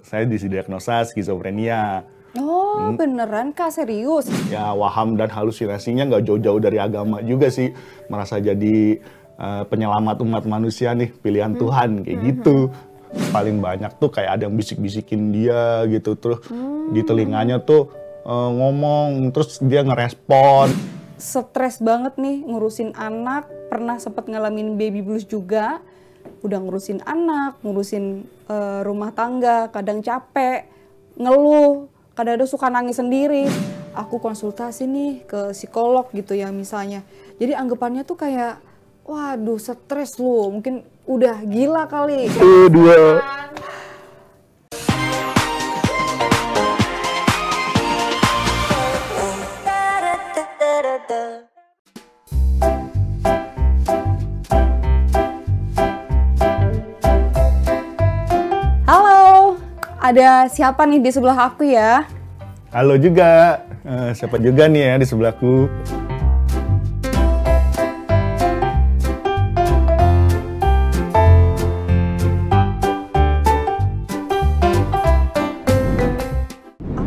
saya didiagnosa skizofrenia. Oh, beneran Kak, serius? Ya, waham dan halusinasinya nggak jauh-jauh dari agama juga sih. Merasa jadi penyelamat umat manusia nih, pilihan Tuhan, kayak gitu. Paling banyak tuh kayak ada yang bisik-bisikin dia gitu. Terus di telinganya tuh ngomong, terus dia ngerespon. Stres banget nih ngurusin anak, pernah sempat ngalamin baby blues juga. Udah ngurusin anak, ngurusin rumah tangga, kadang capek, ngeluh, kadang-kadang suka nangis sendiri. Aku konsultasi nih ke psikolog gitu ya misalnya. Jadi anggapannya tuh kayak, waduh stres lu, mungkin udah gila kali. Dua. Halo, ada siapa nih di sebelah aku ya? Halo juga, siapa juga nih ya di sebelahku?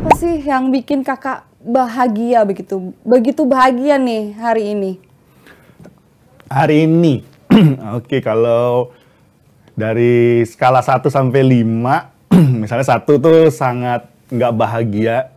Apa sih yang bikin kakak bahagia begitu? Begitu bahagia nih hari ini? Hari ini, oke, kalau dari skala 1 sampai 5, misalnya 1 tuh sangat nggak bahagia,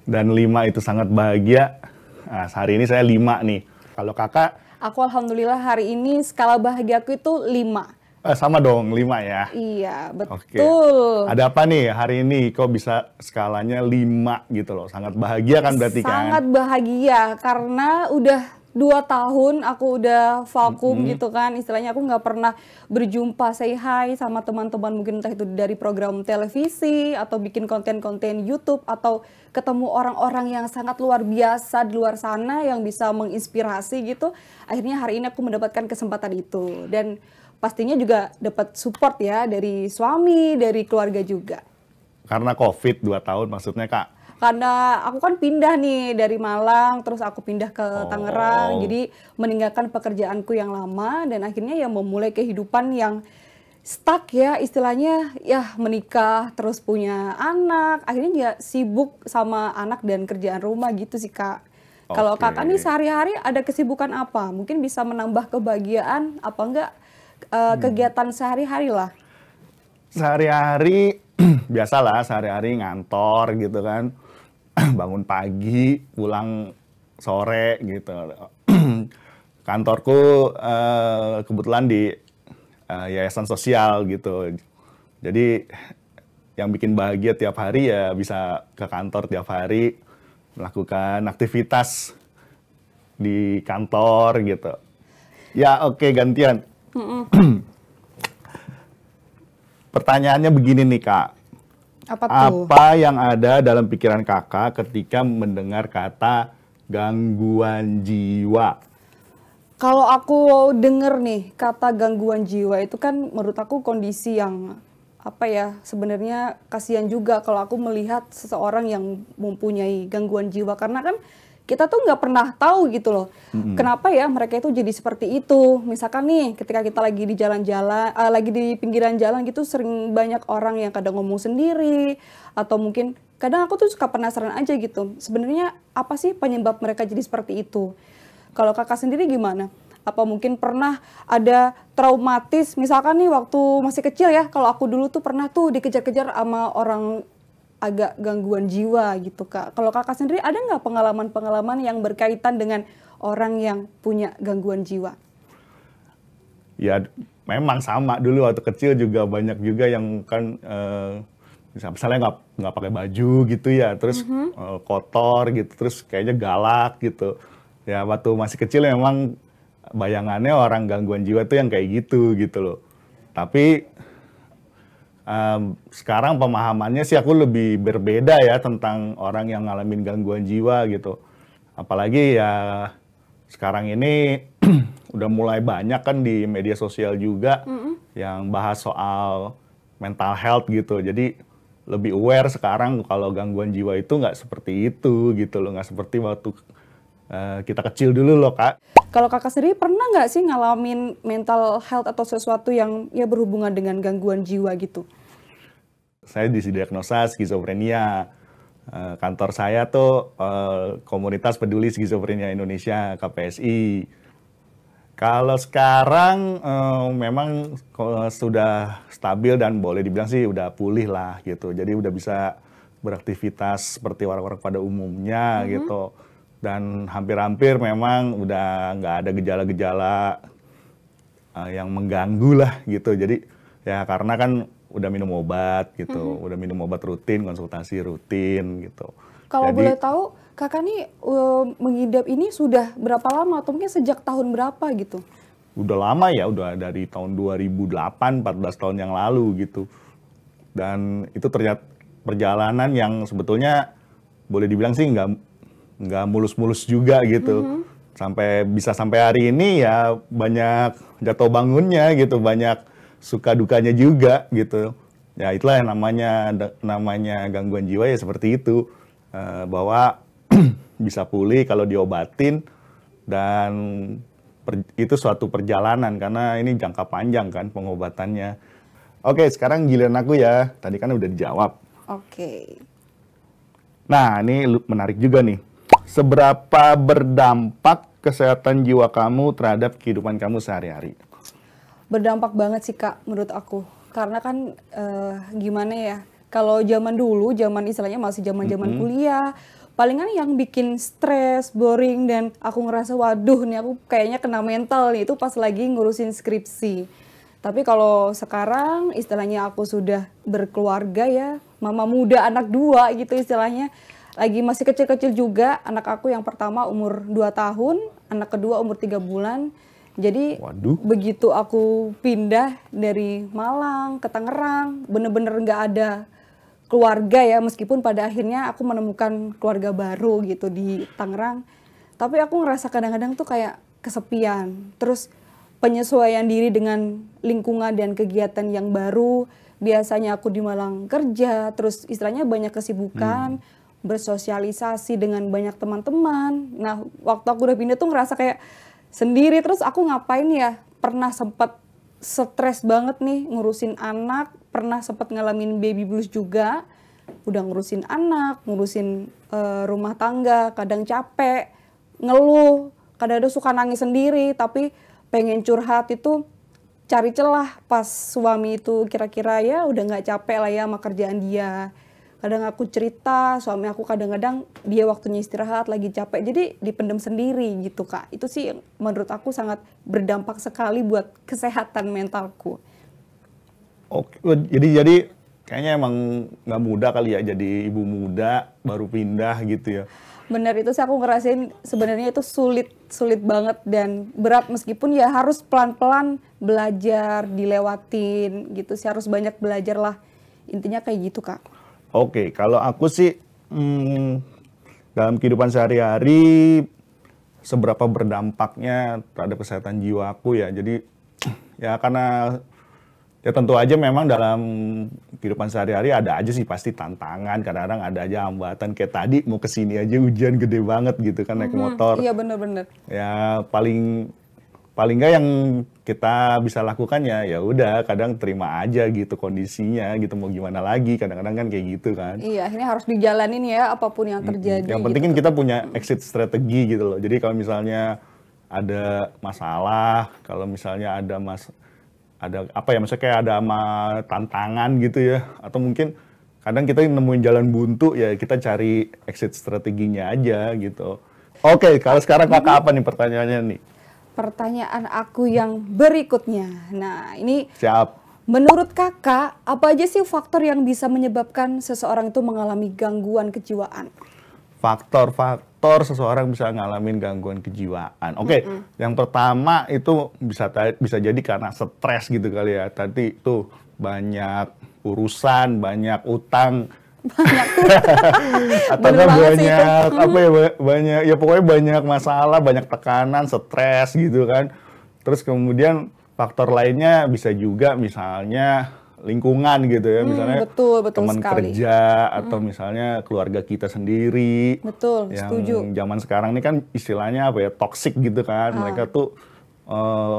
dan 5 itu sangat bahagia. Nah, hari ini saya 5 nih. Kalau kakak? Aku alhamdulillah hari ini skala bahagiaku itu 5. Sama dong, 5 ya? Iya, Oke. betul. Ada apa nih hari ini kok bisa skalanya 5 gitu loh? Sangat bahagia kan berarti kan? Sangat bahagia karena udah 2 tahun aku udah vakum gitu kan. Istilahnya aku nggak pernah berjumpa say hi sama teman-teman, mungkin entah itu dari program televisi atau bikin konten-konten YouTube atau ketemu orang-orang yang sangat luar biasa di luar sana yang bisa menginspirasi gitu. Akhirnya hari ini aku mendapatkan kesempatan itu dan pastinya juga dapat support ya dari suami, dari keluarga juga. Karena COVID 2 tahun maksudnya kak? Karena aku kan pindah nih dari Malang, terus aku pindah ke Tangerang, jadi meninggalkan pekerjaanku yang lama dan akhirnya ya memulai kehidupan yang stuck ya istilahnya, ya menikah, terus punya anak, akhirnya ya sibuk sama anak dan kerjaan rumah gitu sih kak. Kalau kakak nih sehari-hari ada kesibukan apa? Mungkin bisa menambah kebahagiaan apa enggak kegiatan sehari-hari lah? Sehari-hari, biasalah sehari-hari ngantor gitu kan. Bangun pagi, pulang sore gitu. Kantorku kebetulan di yayasan sosial gitu. Jadi yang bikin bahagia tiap hari ya bisa ke kantor tiap hari, melakukan aktivitas di kantor gitu. Ya oke, gantian. Pertanyaannya begini nih kak. Apa tuh? Apa yang ada dalam pikiran kakak ketika mendengar kata gangguan jiwa? Kalau aku denger nih kata gangguan jiwa itu kan menurut aku kondisi yang apa ya sebenarnya kasihan juga kalau aku melihat seseorang yang mempunyai gangguan jiwa karena kan kita tuh nggak pernah tahu gitu loh kenapa ya mereka itu jadi seperti itu. Misalkan nih ketika kita lagi di jalan-jalan, lagi di pinggiran jalan gitu sering banyak orang yang kadang ngomong sendiri atau mungkin kadang aku tuh suka penasaran aja gitu sebenarnya apa sih penyebab mereka jadi seperti itu. Kalau kakak sendiri gimana? Apa mungkin pernah ada traumatis, misalkan nih waktu masih kecil ya, kalau aku dulu tuh pernah tuh dikejar-kejar sama orang agak gangguan jiwa gitu kak. Kalau kakak sendiri ada nggak pengalaman-pengalaman yang berkaitan dengan orang yang punya gangguan jiwa? Ya memang sama, dulu waktu kecil juga banyak juga yang kan misalnya nggak pakai baju gitu ya, terus kotor gitu, terus kayaknya galak gitu. Ya waktu masih kecil memang bayangannya orang gangguan jiwa tuh yang kayak gitu loh. Tapi sekarang pemahamannya sih aku lebih berbeda ya tentang orang yang ngalamin gangguan jiwa gitu. Apalagi ya sekarang ini udah mulai banyak kan di media sosial juga yang bahas soal mental health gitu. Jadi lebih aware sekarang kalau gangguan jiwa itu nggak seperti itu gitu loh, nggak seperti waktu kita kecil dulu loh kak. Kalau kakak sendiri pernah nggak sih ngalamin mental health atau sesuatu yang ya berhubungan dengan gangguan jiwa gitu? saya didiagnosa skizofrenia. Kantor saya tuh Komunitas Peduli Skizofrenia Indonesia, KPSI. Kalau sekarang memang sudah stabil dan boleh dibilang sih udah pulih lah gitu. Jadi udah bisa beraktivitas seperti orang-orang pada umumnya gitu. Dan hampir-hampir memang udah nggak ada gejala-gejala yang mengganggu lah gitu. Jadi ya karena kan udah minum obat gitu, udah minum obat rutin, konsultasi rutin gitu. Kalau Jadi, boleh tahu, kakak nih mengidap ini sudah berapa lama atau mungkin sejak tahun berapa gitu? udah lama ya, udah dari tahun 2008, 14 tahun yang lalu gitu. Dan itu ternyata perjalanan yang sebetulnya boleh dibilang sih nggak mulus-mulus juga gitu. Sampai hari ini ya banyak jatuh bangunnya gitu, banyak suka dukanya juga gitu. Ya itulah yang namanya gangguan jiwa ya seperti itu. Bahwa bisa pulih kalau diobatin dan itu suatu perjalanan karena ini jangka panjang kan pengobatannya. Oke, sekarang giliran aku ya. Tadi kan udah dijawab. Oke. Nah, ini menarik juga nih. Seberapa berdampak kesehatan jiwa kamu terhadap kehidupan kamu sehari-hari? Berdampak banget sih Kak menurut aku. Karena kan gimana ya, kalau zaman dulu, zaman istilahnya masih zaman-zaman kuliah, palingan yang bikin stres, boring, dan aku ngerasa waduh nih aku kayaknya kena mental nih, itu pas lagi ngurusin skripsi. Tapi kalau sekarang istilahnya aku sudah berkeluarga ya, mama muda anak 2 gitu istilahnya. Lagi masih kecil-kecil juga, anak aku yang pertama umur 2 tahun, anak kedua umur 3 bulan. Jadi Waduh. begitu aku pindah dari Malang ke Tangerang, bener-bener nggak ada keluarga ya, meskipun pada akhirnya aku menemukan keluarga baru gitu di Tangerang. Tapi aku ngerasa kadang-kadang tuh kayak kesepian. Terus penyesuaian diri dengan lingkungan dan kegiatan yang baru. Biasanya aku di Malang kerja, terus istilahnya banyak kesibukan, bersosialisasi dengan banyak teman-teman. Nah, waktu aku udah pindah tuh ngerasa kayak sendiri, terus aku ngapain ya? Pernah sempat stres banget nih ngurusin anak, pernah sempat ngalamin baby blues juga. Udah ngurusin anak, ngurusin rumah tangga, kadang capek, ngeluh, kadang-kadang suka nangis sendiri, tapi pengen curhat itu cari celah pas suami itu kira-kira ya udah nggak capek lah ya sama kerjaan dia. Kadang aku cerita, suami aku kadang-kadang dia waktunya istirahat, lagi capek, jadi dipendam sendiri gitu Kak. Itu sih menurut aku sangat berdampak sekali buat kesehatan mentalku. Oke, jadi kayaknya emang nggak mudah kali ya jadi ibu muda baru pindah gitu ya. Benar, itu sih aku ngerasain sebenarnya itu sulit banget dan berat, meskipun ya harus pelan-pelan belajar, dilewatin gitu sih, harus banyak belajar lah. Intinya kayak gitu Kak. Oke, kalau aku sih dalam kehidupan sehari-hari seberapa berdampaknya terhadap kesehatan jiwa aku ya. Jadi ya karena ya tentu aja memang dalam kehidupan sehari-hari ada aja sih pasti tantangan, kadang-kadang ada aja hambatan. Kayak tadi mau kesini aja hujan gede banget gitu kan naik motor. Iya benar-benar. Ya paling nggak yang kita bisa lakukan ya udah kadang terima aja gitu kondisinya gitu, mau gimana lagi, kadang-kadang kan kayak gitu kan. Iya, akhirnya harus dijalanin ya apapun yang terjadi. Yang penting gitu. kan kita punya exit strategi gitu loh. Jadi kalau misalnya ada masalah, kalau misalnya ada apa ya, misalnya kayak ada tantangan gitu ya, atau mungkin kadang kita nemuin jalan buntu ya kita cari exit strateginya aja gitu. Oke, kalau sekarang kakak apa nih pertanyaannya nih? Pertanyaan aku yang berikutnya. Nah, ini Siap. menurut kakak, apa aja sih faktor yang bisa menyebabkan seseorang itu mengalami gangguan kejiwaan? Faktor-faktor seseorang bisa ngalamin gangguan kejiwaan. Oke, yang pertama itu bisa jadi karena stres gitu kali ya. Tadi itu banyak urusan, banyak utang, atau Bener banget sih itu. banyak apa ya, banyak ya pokoknya banyak masalah, banyak tekanan, stres gitu kan. Terus kemudian faktor lainnya bisa juga misalnya lingkungan gitu ya, misalnya betul teman sekali. kerja atau misalnya keluarga kita sendiri. Betul, Yang setuju. zaman sekarang ini kan istilahnya apa ya, toxic gitu kan. Mereka tuh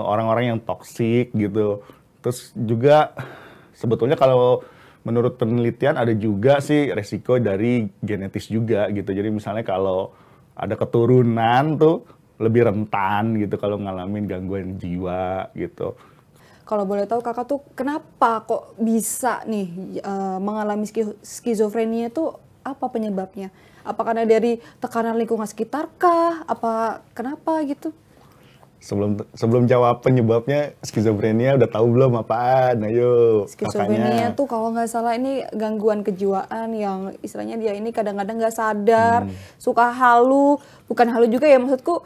orang-orang yang toxic gitu. Terus juga sebetulnya kalau menurut penelitian ada juga sih resiko dari genetis juga gitu. Jadi misalnya kalau ada keturunan tuh lebih rentan gitu kalau ngalamin gangguan jiwa gitu. Kalau boleh tahu kakak tuh kenapa kok bisa nih mengalami skizofrenia tuh apa penyebabnya? Apa karena dari tekanan lingkungan sekitar kah? Apa kenapa gitu? Sebelum jawab penyebabnya skizofrenia udah tahu belum apaan? Ayo Skizofrenia kakaknya. tuh kalau nggak salah ini gangguan kejiwaan yang istilahnya dia ini kadang-kadang nggak sadar, suka halu, bukan halu juga ya maksudku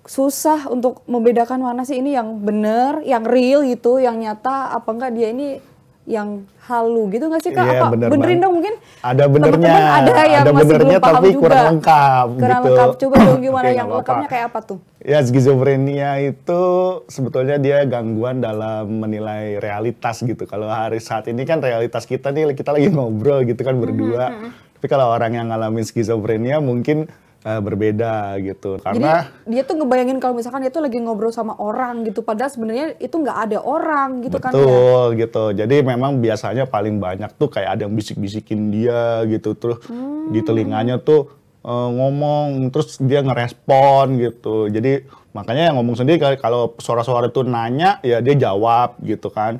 susah untuk membedakan mana sih ini yang bener, yang real gitu, yang nyata, apa enggak dia ini yang halu gitu nggak sih kak? Iya, Apa bener benerin banget. dong mungkin? Ada benernya, Teman-teman ada yang masih benernya belum paham tapi juga. kurang lengkap Kurang gitu. lengkap. Coba dong gimana Oke, yang nggak apa-apa. lengkapnya kayak apa tuh? Ya, skizofrenia itu sebetulnya dia gangguan dalam menilai realitas gitu. Kalau hari saat ini kan realitas kita nih, kita lagi ngobrol gitu kan berdua. Tapi kalau orang yang ngalamin skizofrenia mungkin berbeda gitu. Karena Jadi dia tuh ngebayangin kalau misalkan dia tuh lagi ngobrol sama orang gitu, padahal sebenarnya itu nggak ada orang gitu kan ya? betul gitu. Jadi memang biasanya paling banyak tuh kayak ada yang bisik-bisikin dia gitu. Terus di telinganya tuh ngomong, terus dia ngerespon gitu. Jadi makanya yang ngomong sendiri kalau suara-suara itu nanya, ya dia jawab gitu kan.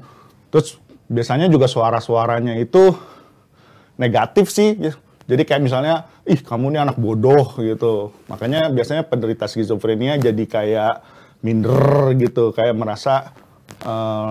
Terus biasanya juga suara-suaranya itu negatif sih. Jadi kayak misalnya, ih kamu nih anak bodoh gitu. Makanya biasanya penderita skizofrenia jadi kayak minder gitu, kayak merasa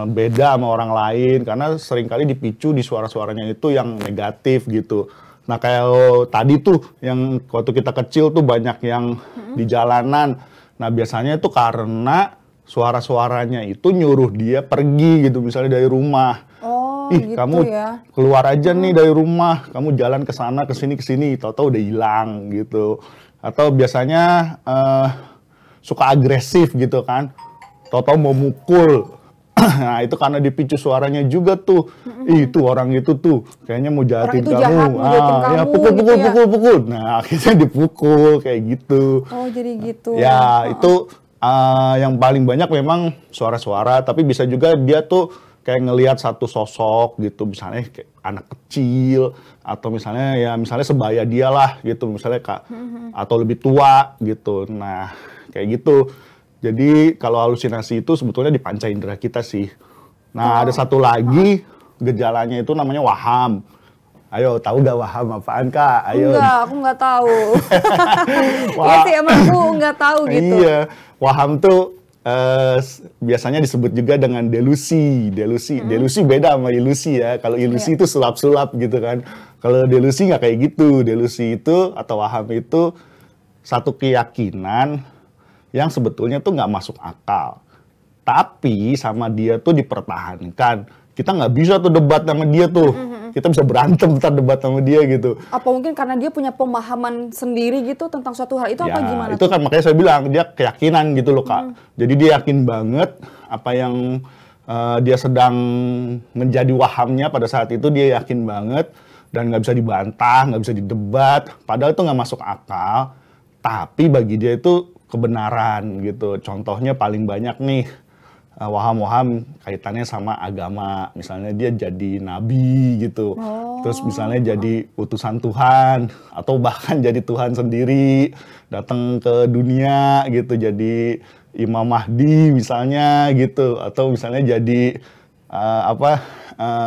beda sama orang lain karena seringkali dipicu di suara-suaranya itu yang negatif gitu. Nah kayak tadi tuh yang waktu kita kecil tuh banyak yang di jalanan. Nah biasanya itu karena suara-suaranya itu nyuruh dia pergi gitu, misalnya dari rumah. Oh Ih, gitu kamu ya. keluar aja nih dari rumah, kamu jalan ke sana, ke sini, tahu-tahu udah hilang gitu. Atau biasanya suka agresif gitu kan, tahu-tahu mau mukul. Nah itu karena dipicu suaranya juga tuh. Ih, itu orang itu tuh kayaknya mau jahatin Orang itu kamu. jahat, mau jahatin Ya kamu pukul, gitu pukul, ya. pukul, pukul. Nah akhirnya dipukul kayak gitu. Oh jadi gitu. Ya, itu yang paling banyak memang suara-suara, tapi bisa juga dia tuh kayak ngelihat satu sosok gitu, misalnya kayak anak kecil, atau misalnya sebaya dia lah gitu, misalnya atau lebih tua gitu. Nah, kayak gitu. Jadi kalau halusinasi itu sebetulnya di panca indera kita sih. Nah, ada satu lagi gejalanya itu namanya waham. Ayo, tahu gak waham apaan Kak? Ayo. Enggak, aku nggak tahu. Iya sih emang aku nggak tahu gitu. Iya, waham tuh biasanya disebut juga dengan delusi. Delusi beda sama ilusi ya. Kalau ilusi itu sulap-sulap gitu kan. Kalau delusi nggak kayak gitu. Delusi itu atau waham itu satu keyakinan yang sebetulnya tuh nggak masuk akal. Tapi sama dia tuh dipertahankan. Kita nggak bisa tuh debat sama dia tuh. Kita bisa berantem ntar debat sama dia gitu. Apa mungkin karena dia punya pemahaman sendiri gitu tentang suatu hal itu apa gimana Itu kan makanya saya bilang dia keyakinan gitu loh Kak. Jadi dia yakin banget apa yang dia sedang menjadi wahamnya pada saat itu, dia yakin banget dan nggak bisa dibantah, nggak bisa didebat. Padahal itu nggak masuk akal. Tapi bagi dia itu kebenaran gitu. Contohnya paling banyak nih waham-waham kaitannya sama agama. Misalnya dia jadi nabi gitu. Terus misalnya jadi utusan Tuhan atau bahkan jadi Tuhan sendiri datang ke dunia gitu, jadi Imam Mahdi misalnya gitu, atau misalnya jadi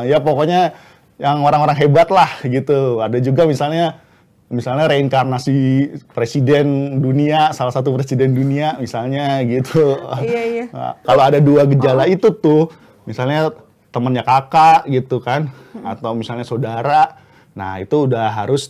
ya pokoknya yang orang-orang hebat lah gitu. Ada juga misalnya reinkarnasi presiden dunia, salah satu presiden dunia misalnya gitu. Iya. Nah, kalau ada dua gejala itu tuh, misalnya temennya kakak gitu kan, atau misalnya saudara, nah itu udah harus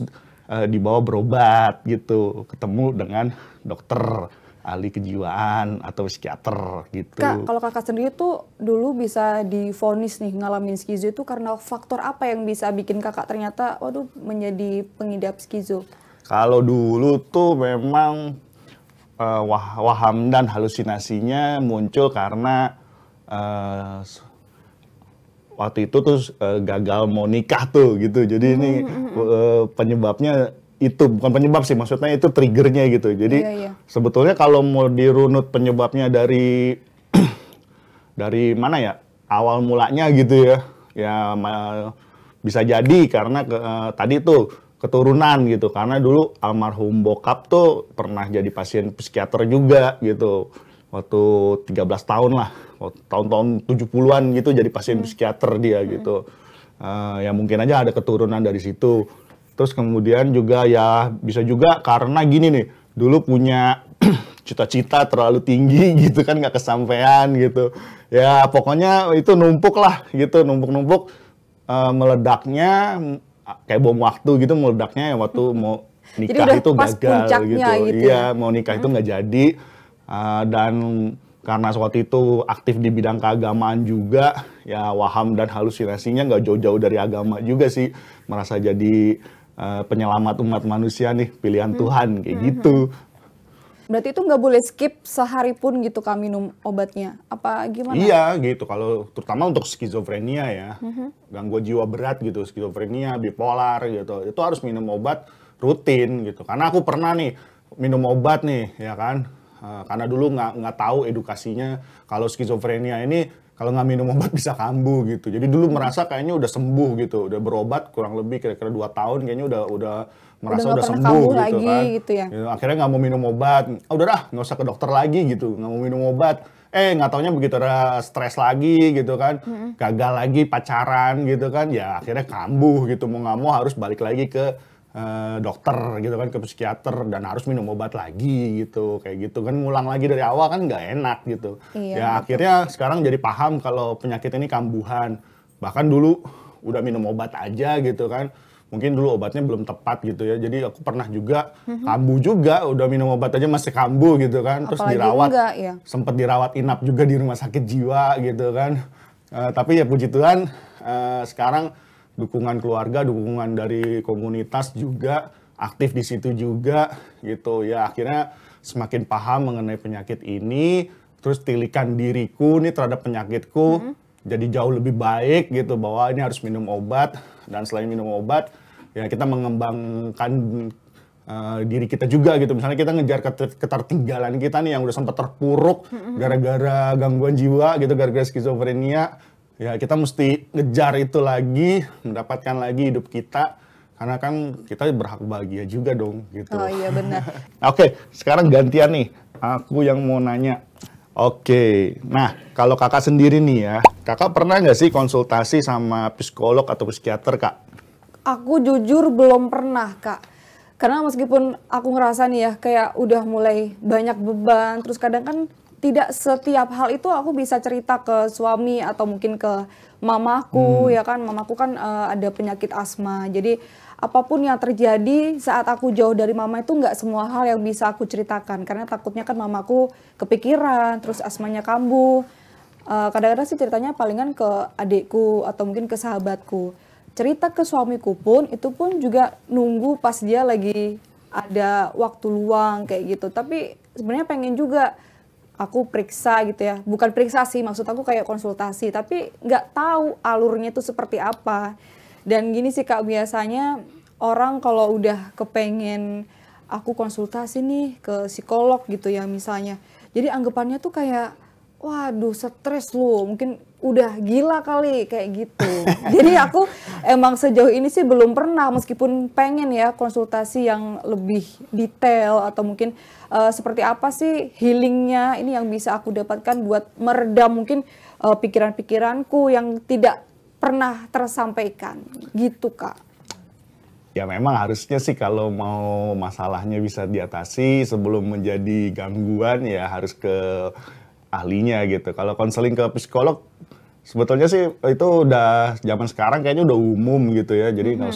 dibawa berobat gitu, ketemu dengan dokter ahli kejiwaan atau psikiater gitu. Kak, kalau kakak sendiri tuh dulu bisa divonis nih ngalamin skizo itu karena faktor apa yang bisa bikin kakak ternyata waduh menjadi pengidap skizo? Kalau dulu tuh memang waham dan halusinasinya muncul karena waktu itu tuh gagal mau nikah tuh gitu. Jadi ini penyebabnya itu bukan penyebab sih, maksudnya itu triggernya gitu. Jadi sebetulnya kalau mau dirunut penyebabnya dari dari mana ya, awal mulanya gitu ya, ya bisa jadi karena tadi tuh keturunan gitu. Karena dulu almarhum bokap tuh pernah jadi pasien psikiater juga gitu. Waktu 13 tahun lah, tahun-tahun 70-an gitu jadi pasien psikiater dia gitu. Ya mungkin aja ada keturunan dari situ. Terus kemudian juga ya bisa juga karena gini nih, dulu punya cita-cita terlalu tinggi gitu kan nggak kesampaian gitu. Ya pokoknya itu numpuk lah gitu, numpuk-numpuk meledaknya kayak bom waktu gitu, meledaknya ya waktu mau nikah itu gagal gitu. Iya, mau nikah itu nggak jadi. Dan karena waktu itu aktif di bidang keagamaan juga, ya waham dan halusinasinya nggak jauh-jauh dari agama juga sih. Merasa jadi penyelamat umat manusia nih, pilihan Tuhan kayak gitu. Berarti itu nggak boleh skip sehari pun gitu Kak minum obatnya? Apa gimana? Iya gitu, kalau terutama untuk skizofrenia ya, gangguan jiwa berat gitu, skizofrenia, bipolar gitu, itu harus minum obat rutin gitu. Karena aku pernah nih minum obat nih, ya kan, karena dulu nggak tahu edukasinya kalau skizofrenia ini kalau nggak minum obat bisa kambuh gitu. Jadi dulu merasa kayaknya udah sembuh gitu, udah berobat kurang lebih kira-kira 2 tahun kayaknya udah merasa udah sembuh gitu lagi, kan. Gitu ya? Akhirnya nggak mau minum obat. Udah dah, nggak usah ke dokter lagi gitu. Nggak mau minum obat. Nggak taunya begitu ada stres lagi gitu kan. Gagal lagi pacaran gitu kan. Ya akhirnya kambuh gitu. Mau nggak mau harus balik lagi ke dokter gitu kan, ke psikiater. Dan harus minum obat lagi gitu. Kayak gitu kan, ngulang lagi dari awal kan nggak enak gitu. Iya, ya akhirnya sekarang jadi paham kalau penyakit ini kambuhan. Bahkan dulu udah minum obat aja gitu kan. Mungkin dulu obatnya belum tepat gitu ya. Jadi aku pernah juga kambuh juga, udah minum obat aja masih kambuh gitu kan. Terus apalagi dirawat, ya? Sempat dirawat inap juga di rumah sakit jiwa gitu kan. Tapi ya puji Tuhan sekarang dukungan keluarga, dukungan dari komunitas juga aktif di situ juga gitu ya. Akhirnya semakin paham mengenai penyakit ini, terus tilikan diriku nih terhadap penyakitku jadi jauh lebih baik gitu, bahwa ini harus minum obat. Dan selain minum obat, ya kita mengembangkan diri kita juga gitu. Misalnya kita ngejar ketertinggalan kita nih yang udah sempat terpuruk gara-gara gangguan jiwa gitu, gara-gara skizofrenia. Ya kita mesti ngejar itu lagi, mendapatkan lagi hidup kita. Karena kan kita berhak bahagia juga dong gitu. Oh iya benar. Oke, sekarang gantian nih. Aku yang mau nanya. Oke, nah kalau kakak sendiri nih ya, kakak pernah nggak sih konsultasi sama psikolog atau psikiater, Kak? Aku jujur belum pernah, Kak. Karena meskipun aku ngerasa nih ya, kayak udah mulai banyak beban, terus kadang kan tidak setiap hal itu aku bisa cerita ke suami atau mungkin ke mamaku, ya kan. Mamaku kan ada penyakit asma, jadi apapun yang terjadi saat aku jauh dari mama itu nggak semua hal yang bisa aku ceritakan. Karena takutnya kan mamaku kepikiran, terus asmanya kambuh. Kadang-kadang sih ceritanya palingan ke adikku atau mungkin ke sahabatku. Cerita ke suamiku pun, itu pun juga nunggu pas dia lagi ada waktu luang kayak gitu. Tapi sebenarnya pengen juga aku periksa gitu ya. Bukan periksa sih, maksud aku kayak konsultasi. Tapi nggak tahu alurnya itu seperti apa. Dan gini sih Kak, biasanya orang kalau udah kepengen aku konsultasi nih ke psikolog gitu ya misalnya. Jadi anggapannya tuh kayak, waduh stres lu, mungkin udah gila kali kayak gitu. Jadi aku emang sejauh ini sih belum pernah, meskipun pengen ya konsultasi yang lebih detail atau mungkin seperti apa sih healingnya ini yang bisa aku dapatkan buat meredam mungkin pikiran-pikiranku yang tidak pernah tersampaikan gitu Kak. Ya memang harusnya sih kalau mau masalahnya bisa diatasi sebelum menjadi gangguan ya harus ke ahlinya gitu. Kalau konseling ke psikolog sebetulnya sih itu udah zaman sekarang kayaknya udah umum gitu ya. Jadi nggak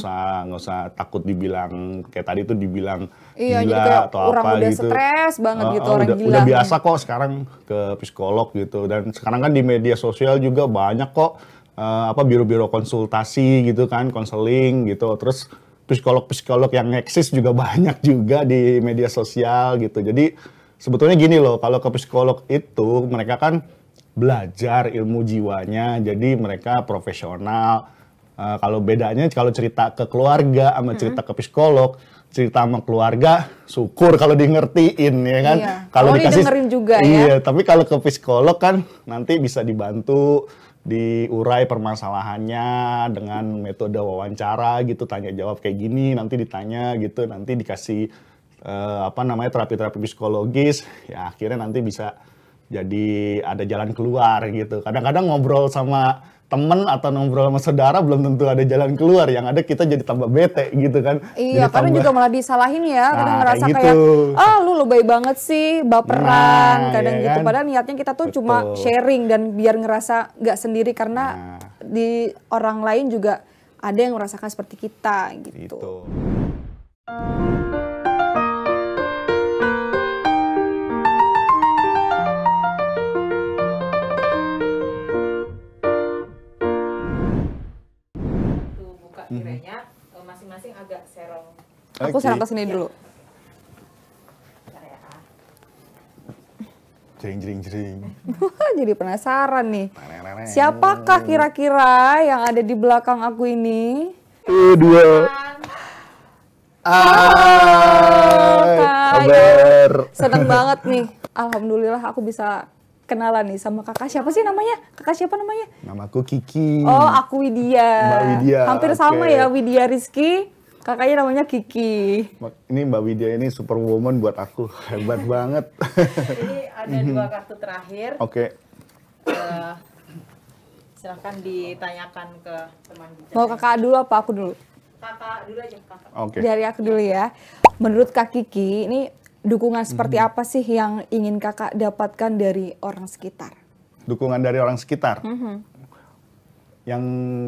usah takut dibilang kayak tadi tuh dibilang gila atau orang apa udah gitu. Stres banget gitu orang gila. Udah biasa kok sekarang ke psikolog gitu. Dan sekarang kan di media sosial juga banyak kok biro-biro konsultasi gitu kan, konseling gitu. Terus psikolog-psikolog yang eksis juga banyak juga di media sosial gitu. Jadi sebetulnya gini loh, kalau ke psikolog itu mereka kan belajar ilmu jiwanya, jadi mereka profesional. Kalau bedanya kalau cerita ke keluarga sama cerita ke psikolog, cerita sama keluarga syukur kalau di ngertiin ya kan. Iya. Kalau dikasih didengerin juga ya. Iya, tapi kalau ke psikolog kan nanti bisa dibantu diurai permasalahannya dengan metode wawancara gitu, tanya jawab kayak gini, nanti ditanya gitu, nanti dikasih terapi-terapi psikologis, ya akhirnya nanti bisa jadi ada jalan keluar gitu. Kadang-kadang ngobrol sama temen atau ngobrol sama saudara belum tentu ada jalan keluar, yang ada kita jadi tambah bete gitu kan. Iya, kadang juga malah disalahin ya, kadang ngerasa kayak kayak, gitu. lu lebay banget sih, baperan, kadang ya gitu. kan? Padahal niatnya kita tuh cuma sharing dan biar ngerasa nggak sendiri, karena di orang lain juga ada yang merasakan seperti kita gitu. Kiranya masing-masing agak serong. Aku serang ke sini dulu. Jering. Jadi penasaran nih. Siapakah kira-kira yang ada di belakang aku ini? Dua. Kabar. Seneng banget nih. Alhamdulillah aku bisa kenalan nih sama kakak. Siapa sih namanya? Kakak siapa namanya? Namaku Kiki. Oh, aku Widya. Mbak Widya. Hampir sama ya, Widya Rizky. Kakaknya namanya Kiki. Ini Mbak Widya ini superwoman buat aku. Hebat banget. Ini ada 2 kartu terakhir. Oke. Silahkan ditanyakan ke teman bicara. Mau kakak dulu apa aku dulu? Kakak dulu aja, kakak. Oke. Dari aku dulu ya. Menurut Kak Kiki, ini dukungan seperti apa sih yang ingin kakak dapatkan dari orang sekitar? Dukungan dari orang sekitar? Yang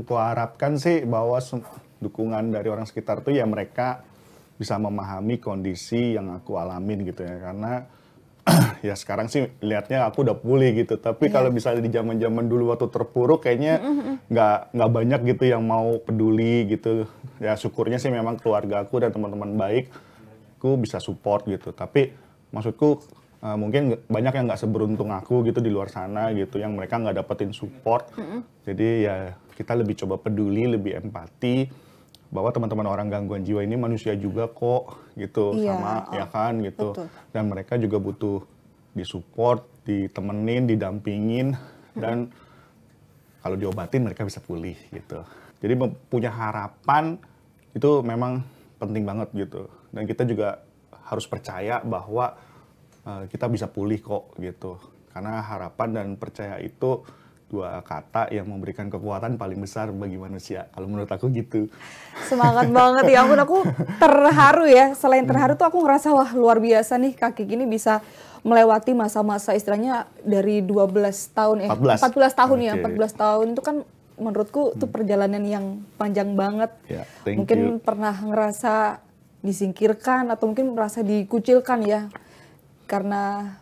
kuharapkan sih bahwa dukungan dari orang sekitar tuh ya mereka bisa memahami kondisi yang aku alamin gitu ya. Karena ya sekarang sih lihatnya aku udah pulih gitu. Tapi kalau misalnya di zaman-zaman dulu waktu terpuruk kayaknya nggak banyak gitu yang mau peduli gitu. Ya syukurnya sih memang keluarga aku dan teman-teman baik aku bisa support gitu. Tapi maksudku mungkin banyak yang nggak seberuntung aku gitu di luar sana gitu, yang mereka nggak dapetin support. Jadi ya kita lebih coba peduli, lebih empati bahwa teman-teman orang gangguan jiwa ini manusia juga kok gitu, sama ya kan gitu. Betul. Dan mereka juga butuh disupport, ditemenin, didampingin, dan kalau diobatin mereka bisa pulih gitu. Jadi punya harapan itu memang penting banget gitu. Dan kita juga harus percaya bahwa kita bisa pulih kok gitu. Karena harapan dan percaya itu 2 kata yang memberikan kekuatan paling besar bagi manusia. Kalau menurut aku gitu. Semangat banget ya ampun, aku terharu ya. Selain terharu tuh aku ngerasa wah luar biasa nih Kak Kiki ini bisa melewati masa-masa istilahnya dari 12 tahun 14 tahun ya. 14 tahun itu kan menurutku itu perjalanan yang panjang banget. Mungkin pernah ngerasa disingkirkan atau mungkin merasa dikucilkan ya karena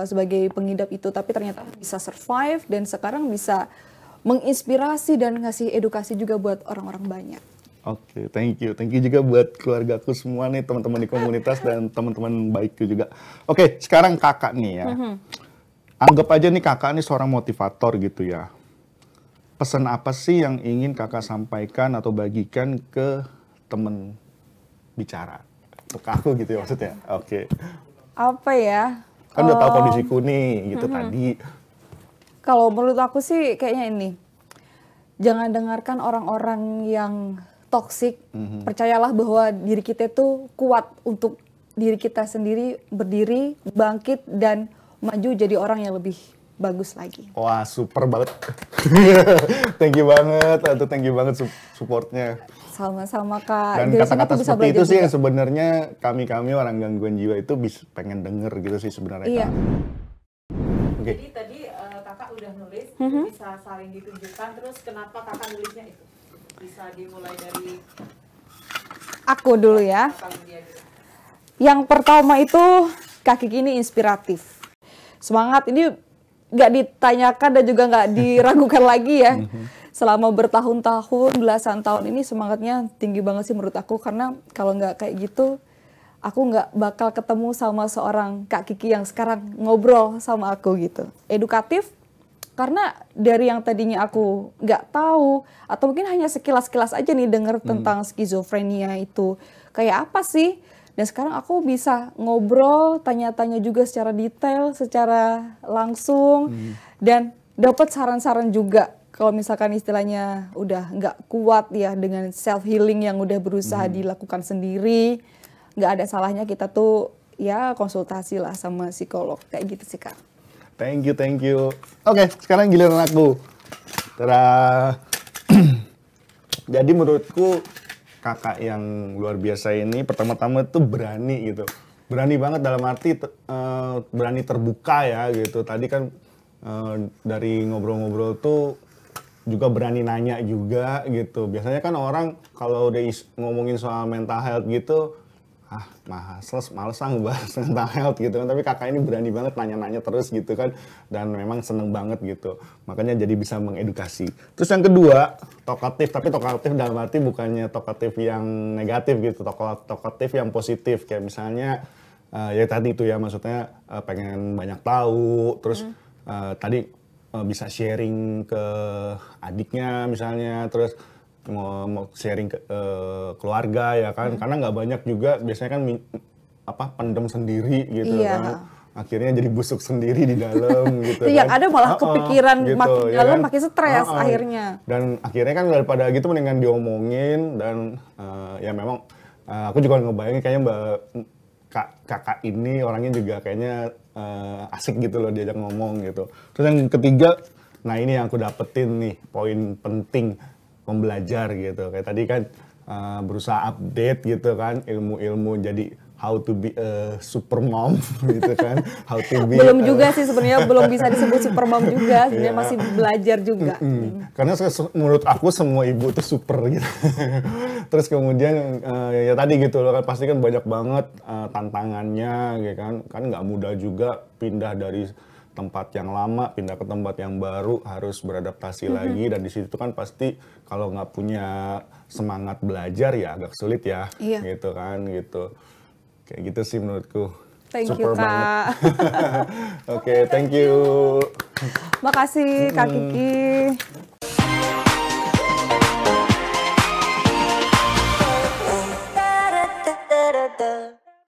sebagai pengidap itu, tapi ternyata bisa survive dan sekarang bisa menginspirasi dan ngasih edukasi juga buat orang-orang banyak. Oke, thank you juga buat keluargaku semua nih, teman-teman di komunitas dan teman-teman baikku juga. Oke, sekarang kakak nih ya, anggap aja nih kakak nih seorang motivator gitu ya. Pesan apa sih yang ingin kakak sampaikan atau bagikan ke temen bicara, ke aku gitu ya maksudnya? Oke. Apa ya? Kan udah tahu kondisiku nih gitu tadi. Kalau menurut aku sih kayaknya ini, jangan dengarkan orang-orang yang toksik. Percayalah bahwa diri kita itu kuat untuk diri kita sendiri berdiri, bangkit dan maju jadi orang yang lebih bagus lagi. Wah, super banget. Thank you banget supportnya. Sama-sama Kak. Dan kata-kata seperti itu sih yang sebenarnya kami orang gangguan jiwa itu pengen denger gitu sih sebenarnya. Iya. Oke. Jadi tadi kakak udah nulis, bisa saling ditunjukkan, terus kenapa kakak nulisnya itu? Bisa dimulai dari aku dulu ya. Yang pertama itu Kak Kiki ini inspiratif. Semangat ini nggak ditanyakan dan juga nggak diragukan lagi ya. Selama bertahun-tahun, belasan tahun ini semangatnya tinggi banget sih menurut aku. Karena kalau nggak kayak gitu, aku nggak bakal ketemu sama seorang Kak Kiki yang sekarang ngobrol sama aku gitu. Edukatif, karena dari yang tadinya aku nggak tahu, atau mungkin hanya sekilas-sekilas aja nih denger tentang skizofrenia itu kayak apa sih. Dan sekarang aku bisa ngobrol, tanya-tanya juga secara detail, secara langsung. Dan dapat saran-saran juga kalau misalkan istilahnya udah nggak kuat ya dengan self healing yang udah berusaha dilakukan sendiri, nggak ada salahnya kita tuh ya konsultasi lah sama psikolog kayak gitu sih Kak. Thank you. Oke, sekarang giliran aku. Jadi menurutku kakak yang luar biasa ini pertama-tama tuh berani gitu. Berani banget dalam arti berani terbuka ya gitu. Tadi kan dari ngobrol-ngobrol tuh juga berani nanya juga gitu. Biasanya kan orang kalau udah ngomongin soal mental health gitu, males ngebahas mental health gitu kan. Tapi kakak ini berani banget nanya-nanya terus gitu kan. Dan memang seneng banget gitu. Makanya jadi bisa mengedukasi. Terus yang kedua, tokatif. Tapi tokatif dalam arti bukannya tokatif yang negatif gitu. Tokatif yang positif. Kayak misalnya, ya tadi itu ya maksudnya pengen banyak tahu. Terus tadi bisa sharing ke adiknya misalnya. Terus mau sharing ke keluarga ya kan, karena nggak banyak juga biasanya kan pendem sendiri gitu kan, akhirnya jadi busuk sendiri di dalam gitu yang kan. ada malah kepikiran gitu, makin ya dalam kan? makin stres akhirnya. Dan akhirnya kan daripada gitu mendingan diomongin. Dan ya memang aku juga ngebayangin kayaknya kakak ini orangnya juga kayaknya asik gitu loh diajak ngomong gitu. Terus yang ketiga, nah ini yang aku dapetin nih poin penting, pembelajar gitu. Kayak tadi kan berusaha update gitu kan, ilmu-ilmu jadi how to be a super mom gitu kan. How to be belum juga sih sebenarnya, belum bisa disebut super mom juga, sebenarnya masih belajar juga. Karena menurut aku semua ibu itu super gitu. Terus kemudian ya tadi gitu loh kan, pasti kan banyak banget tantangannya gitu kan. Kan nggak mudah juga pindah dari tempat yang lama, pindah ke tempat yang baru, harus beradaptasi lagi. Dan di situ kan pasti kalau nggak punya semangat belajar ya agak sulit ya, gitu kan gitu. Kayak gitu sih menurutku. Thank Super you Kak. Oke, thank you. Makasih Kak Kiki.